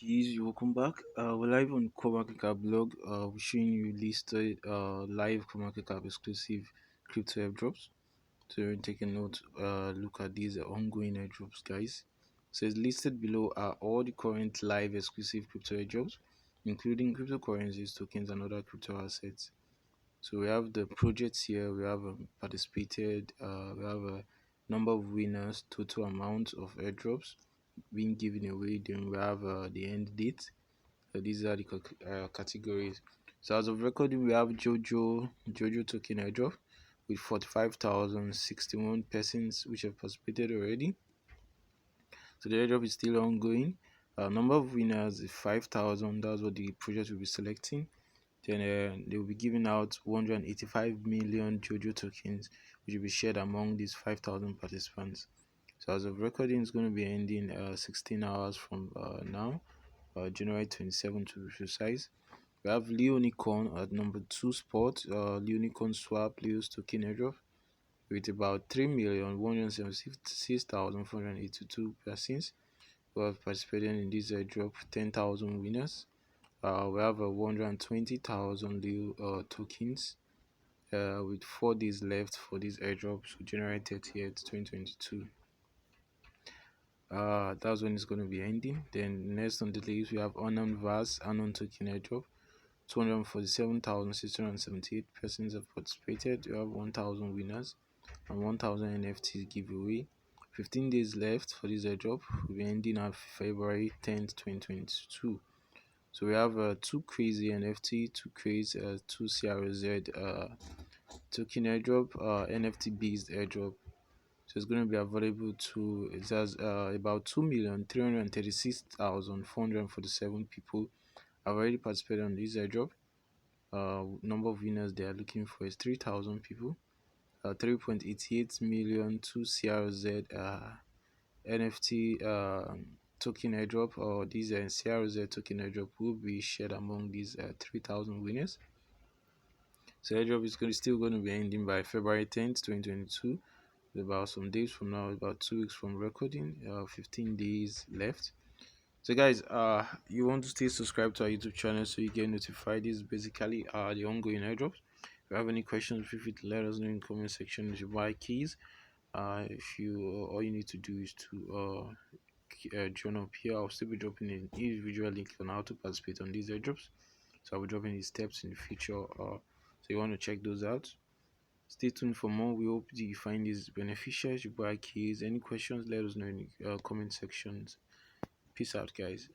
Keys, welcome back. We're live on CoinMarketCap blog. We're showing you listed live CoinMarketCap exclusive crypto airdrops. So take a note, look at these ongoing airdrops, guys. So it's listed below are all the current live exclusive crypto airdrops, including cryptocurrencies, tokens, and other crypto assets. So we have the projects here. We have participated. We have a number of winners, total amount of airdrops being given away. Then we have the end date. So these are the categories. So as of recording, we have Jojo token airdrop with 45,061 persons which have participated already. So the airdrop is still ongoing. Number of winners is 5,000. That's what the project will be selecting. Then they will be giving out 185 million Jojo tokens, which will be shared among these 5,000 participants. So as of recording, it's going to be ending 16 hours from now, January 27 to be precise. We have Leonicorn at number 2 spot. Leonicorn swap Leo's token airdrop with about 3,176,482 persons who have participated in this airdrop. 10,000 winners. We have 120,000 Leo tokens with 4 days left for this airdrop, so January 30th, 2022. That's when it's going to be ending. Then next on the list we have Unknown Vars Unknown token airdrop. 247,678 persons have participated. We have 1,000 winners and 1,000 NFTs giveaway. 15 days left for this airdrop. Will be ending on February 10th, 2022. So we have 2 crazy NFT, 2 crazy, 2 CRZ token airdrop, NFT based airdrop. So it's going to be available to, it has about 2,336,447 people have already participated on this airdrop. Number of winners they are looking for is 3,000 people. 3.88 million 2 CRZ NFT token airdrop, or these CRZ token airdrop will be shared among these 3,000 winners. So airdrop is still going to be ending by February 10th, 2022. About some days from now, about 2 weeks from recording, 15 days left. So guys, you want to stay subscribed to our YouTube channel so you get notified. This is basically the ongoing airdrops. If you have any questions, feel free to let us know in the comment section. If you buy keys, if you all you need to do is to join up here. I'll still be dropping an individual link on how to participate on these airdrops. So I'll be dropping these steps in the future. So you want to check those out. Stay tuned for more. We hope you find this beneficial. If you buy keys, any questions, let us know in the comment sections. Peace out, guys.